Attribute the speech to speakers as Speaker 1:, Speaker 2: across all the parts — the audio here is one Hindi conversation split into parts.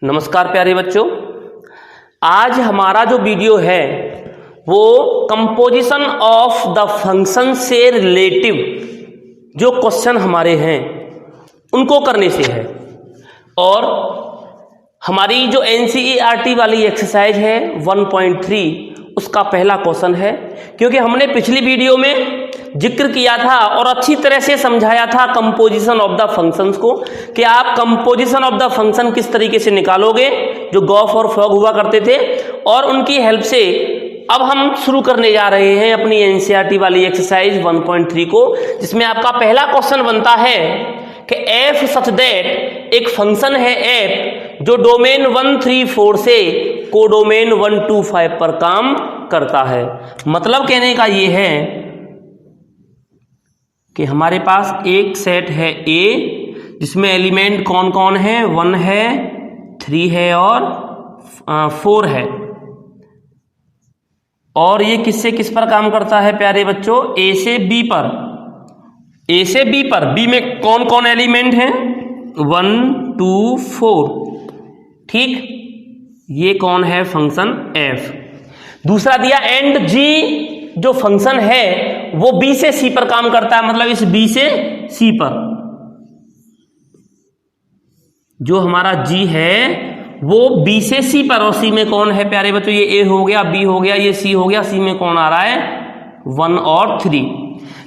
Speaker 1: नमस्कार प्यारे बच्चों, आज हमारा जो वीडियो है वो कंपोजिशन ऑफ द फंक्शन से रिलेटिव जो क्वेश्चन हमारे हैं उनको करने से है। और हमारी जो NCERT वाली एक्सरसाइज है 1.3 उसका पहला क्वेश्चन है, क्योंकि हमने पिछली वीडियो में जिक्र किया था और अच्छी तरह से समझाया था कंपोजिशन ऑफ द फंक्शंस को कि आप कंपोजिशन ऑफ द फंक्शन किस तरीके से निकालोगे, जो गॉफ और फॉग हुआ करते थे। और उनकी हेल्प से अब हम शुरू करने जा रहे हैं अपनी NCERT वाली एक्सरसाइज 1.3 को, जिसमें आपका पहला क्वेश्चन बनता है कि एफ सच दैट एक फंक्शन है एफ जो डोमेन 1, 3, 4 से कोडोमेन 1, 2, 5 पर काम करता है। मतलब कहने का ये है कि हमारे पास एक सेट है ए जिसमें एलिमेंट कौन कौन है, 1 है, 3 है और 4 है। और ये किससे किस पर काम करता है प्यारे बच्चों? ए से बी पर। ए से बी पर, बी में कौन कौन एलिमेंट हैं? 1, 2, 4। ठीक, ये कौन है? Function F. दूसरा दिया एंड जी जो फंक्शन है वो बी से सी पर काम करता है, मतलब इस बी से सी पर जो हमारा जी है वो बी से सी पर। और सी में कौन है प्यारे बच्चों? ये ए हो गया, बी हो गया, ये सी हो गया। सी में कौन आ रहा है? 1 और 3।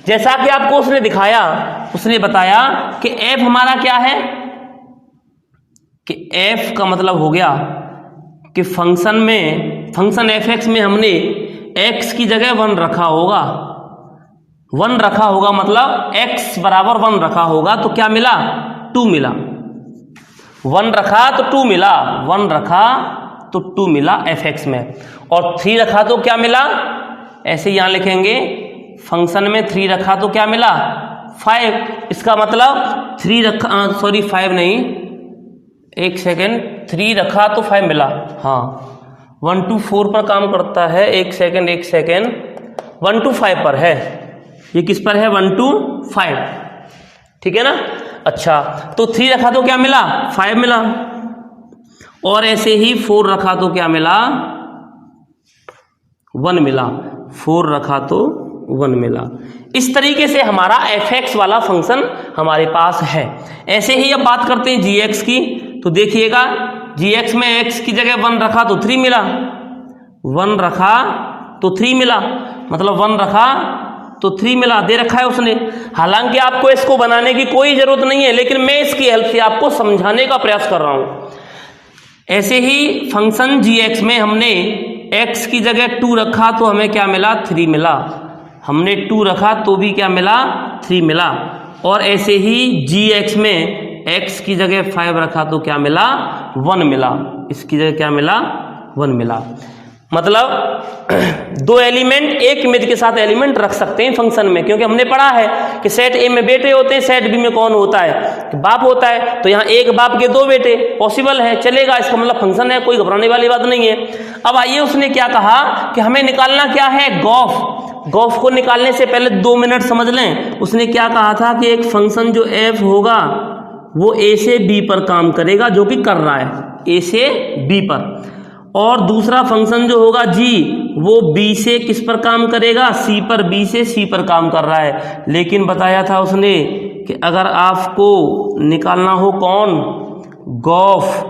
Speaker 1: जैसा कि आपको उसने दिखाया, उसने बताया कि एफ हमारा क्या है, कि एफ का मतलब हो गया कि फंक्शन में, फंक्शन एफ एक्स में हमने x की जगह 1 रखा होगा। 1 रखा होगा मतलब x बराबर 1 रखा होगा तो क्या मिला? 2 मिला। 1 रखा तो 2 मिला, 1 रखा तो 2 मिला एफ एक्स में। और 3 रखा तो क्या मिला? ऐसे यहां लिखेंगे, फंक्शन में 3 रखा तो क्या मिला? 5। इसका मतलब 3 रखा, सॉरी 5 नहीं, एक सेकेंड, 3 रखा तो 5 मिला। हाँ, 1 to 4 पर काम करता है। एक सेकेंड 1 to 5 पर है। ये किस पर है? 1 to 5, ठीक है ना। अच्छा, तो 3 रखा तो क्या मिला? 5 मिला। और ऐसे ही 4 रखा तो क्या मिला? 1 मिला। 4 रखा तो 1 मिला। इस तरीके से हमारा एफ एक्स वाला फंक्शन हमारे पास है। ऐसे ही अब बात करते हैं जी एक्स की, तो देखिएगा जी एक्स में एक्स की जगह 1 रखा तो 3 मिला, 1 रखा तो 3 मिला, मतलब 1 रखा तो 3 मिला, दे रखा है उसने। हालांकि आपको इसको बनाने की कोई जरूरत नहीं है, लेकिन मैं इसकी हेल्प से आपको समझाने का प्रयास कर रहा हूं। ऐसे ही फंक्शन जी एक्स में हमने x की जगह 2 रखा तो हमें क्या मिला? 3 मिला। हमने 2 रखा तो भी क्या मिला? 3 मिला। और ऐसे ही जी एक्स में x की जगह 5 रखा तो क्या मिला? 1 मिला। इसकी जगह क्या मिला? 1 मिला। मतलब 2 एलिमेंट एक इमेज के साथ एलिमेंट रख सकते हैं फंक्शन में, क्योंकि हमने पढ़ा है कि सेट ए में बेटे होते हैं, सेट बी में कौन होता है? कि बाप होता है। तो यहाँ एक बाप के 2 बेटे पॉसिबल है, चलेगा, इसका मतलब फंक्शन है, कोई घबराने वाली बात नहीं है। अब आइए, उसने क्या कहा कि हमें निकालना क्या है? गॉफ। गॉफ को निकालने से पहले 2 मिनट समझ लें। उसने क्या कहा था कि एक फंक्शन जो एफ होगा वो ए से बी पर काम करेगा, जो कि कर रहा है, ए से बी पर। और दूसरा फंक्शन जो होगा जी, वो बी से किस पर काम करेगा? सी पर। बी से सी पर काम कर रहा है। लेकिन बताया था उसने कि अगर आपको निकालना हो कौन? गॉफ,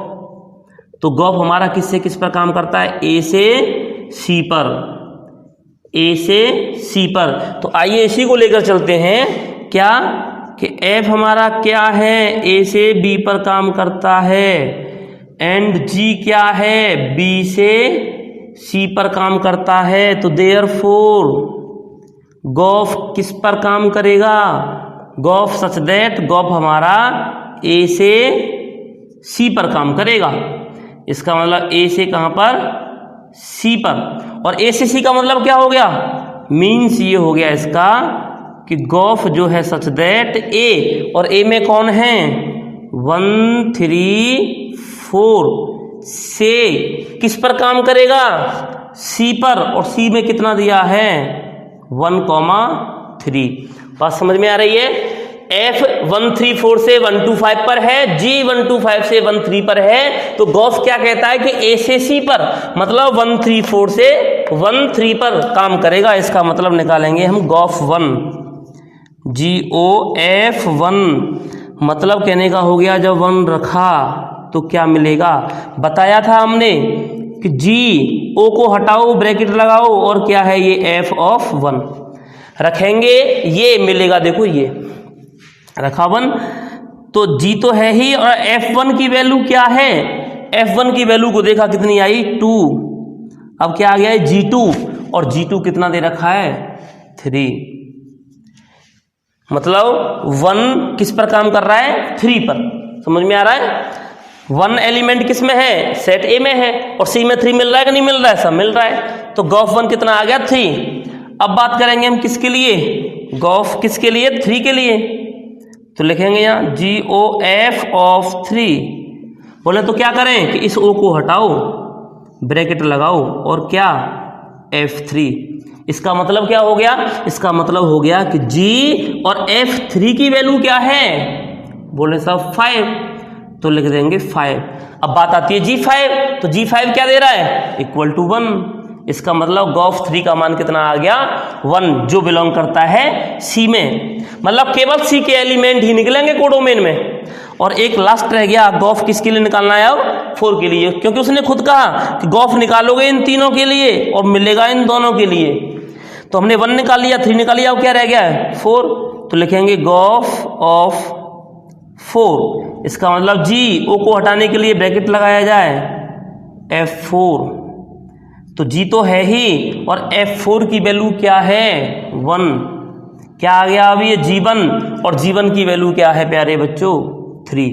Speaker 1: तो गॉफ हमारा किससे किस पर काम करता है? ए से सी पर। ए से सी पर। तो आइए इसी को लेकर चलते हैं, क्या कि एफ हमारा क्या है? ए से बी पर काम करता है। एंड जी क्या है? बी से सी पर काम करता है। तो देयरफॉर गॉफ किस पर काम करेगा? गॉफ सच दैट, गॉफ हमारा ए से सी पर काम करेगा। इसका मतलब ए से कहां पर? सी पर। और ए से सी का मतलब क्या हो गया? मीन्स ये हो गया इसका कि गॉफ जो है सच दैट ए, और ए में कौन है? 1, 3, 4 से किस पर काम करेगा? सी पर। और सी में कितना दिया है? 1, 3। बात समझ में आ रही है? F134 से 125 पर है, G125 से 13 पर है, तो गॉफ क्या कहता है कि A से C पर, मतलब 134 से 13 पर काम करेगा। इसका मतलब निकालेंगे हम गॉफ 1, GOF1, मतलब कहने का हो गया जब 1 रखा तो क्या मिलेगा, बताया था हमने कि GO को हटाओ, ब्रैकेट लगाओ, और क्या है ये F(1) रखेंगे, ये मिलेगा। देखो ये रखा 1, तो G तो है ही, और F1 की वैल्यू क्या है, F1 की वैल्यू को देखा कितनी आई 2, अब क्या आ गया है G2, और G2 कितना दे रखा है 3, मतलब 1 किस पर काम कर रहा है 3 पर। समझ में आ रहा है, 1 एलिमेंट किस में है, सेट ए में है, और सी में 3 मिल रहा है कि नहीं मिल रहा है, सब मिल रहा है, तो गॉफ 1 कितना आ गया 3। अब बात करेंगे हम किसके लिए, गॉफ किसके लिए 3 के लिए, तो लिखेंगे यहाँ GOF ऑफ 3। बोले तो क्या करें कि इस O को हटाओ, ब्रैकेट लगाओ, और क्या F3। इसका मतलब क्या हो गया, इसका मतलब हो गया कि G और F3 की वैल्यू क्या है, बोले साहब 5, तो लिख देंगे 5। अब बात आती है G5, तो G5 क्या दे रहा है इक्वल टू 1। इसका मतलब गॉफ 3 का मान कितना आ गया 1, जो बिलोंग करता है C में, मतलब केवल C के एलिमेंट ही निकलेंगे कोडोमेन में। और एक लास्ट रह गया, गॉफ किसके लिए निकालना है अब 4 के लिए, क्योंकि उसने खुद कहा कि गॉफ निकालोगे इन तीनों के लिए और मिलेगा इन दोनों के लिए। तो हमने 1 निकाल लिया, 3 निकाल लिया, अब क्या रह गया है 4, तो लिखेंगे गॉफ ऑफ 4। इसका मतलब GO को हटाने के लिए ब्रैकेट लगाया जाए F4, तो G तो है ही, और F4 की वैल्यू क्या है 1, क्या आ गया अब ये G1, और G1 की वैल्यू क्या है प्यारे बच्चों 3।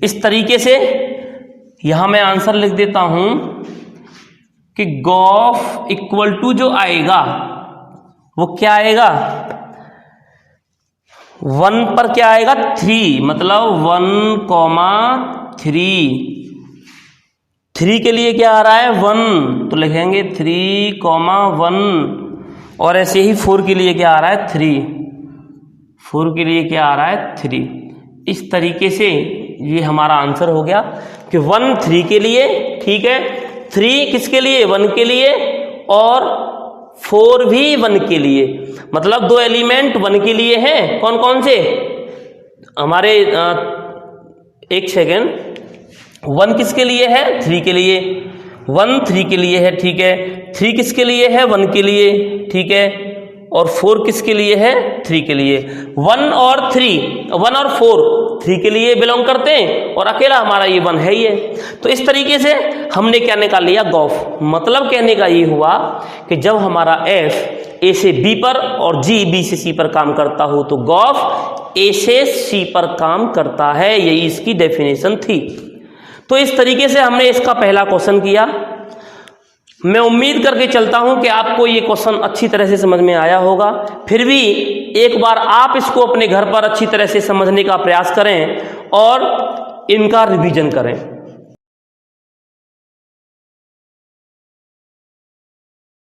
Speaker 1: इस तरीके से यहां मैं आंसर लिख देता हूं कि गॉफ इक्वल टू जो आएगा वो क्या आएगा 1 पर क्या आएगा 3, मतलब 1,3। 3 के लिए क्या आ रहा है 1, तो लिखेंगे 3,1, और ऐसे ही 4 के लिए क्या आ रहा है 3, 4 के लिए क्या आ रहा है 3। इस तरीके से ये हमारा आंसर हो गया कि 1 3 के लिए, ठीक है, 3 किसके लिए 1 के लिए, और 4 भी 1 के लिए, मतलब 2 एलिमेंट 1 के लिए हैं। कौन कौन से हमारे, एक सेकेंड, 1 किसके लिए है 3 के लिए, 1 3 के लिए है, ठीक है, 3 किसके लिए है 1 के लिए, ठीक है, और 4 किसके लिए है 3 के लिए। 1 और 4 3 के लिए बिलोंग करते हैं, और अकेला हमारा ये 1 है ही है। तो इस तरीके से हमने क्या निकाल लिया गॉफ। मतलब कहने का ये हुआ कि जब हमारा F A से B पर और G B से C पर काम करता हो तो गॉफ A से C पर काम करता है, यही इसकी डेफिनेशन थी। तो इस तरीके से हमने इसका पहला क्वेश्चन किया। मैं उम्मीद करके चलता हूं कि आपको ये क्वेश्चन अच्छी तरह से समझ में आया होगा। फिर भी एक बार आप इसको अपने घर पर अच्छी तरह से समझने का प्रयास करें और इनका रिवीजन करें।